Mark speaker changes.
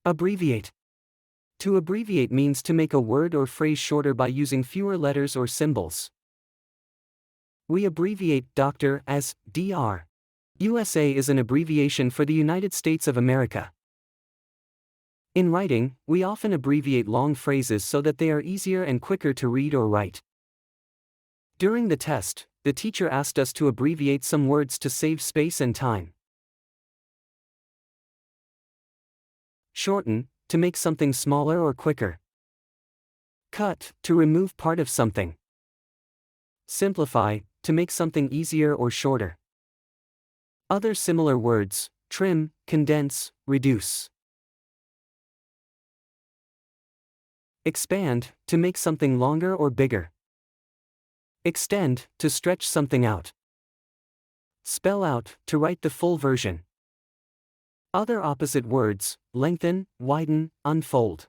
Speaker 1: Abbreviate. To abbreviate means to make a word or phrase shorter by using fewer letters or symbols. We abbreviate Doctor as Dr. USA is an abbreviation for the United States of America. In writing, we often abbreviate long phrases so that they are easier and quicker to read or write. During the test, the teacher asked us to abbreviate some words to save space and time. Shorten, to make something smaller or quicker. Cut, to remove part of something. Simplify, to make something easier or shorter. Other similar words: trim, condense, reduce. Expand, to make something longer or bigger. Extend, to stretch something out. Spell out, to write the full version. Other opposite words: lengthen, widen, unfold.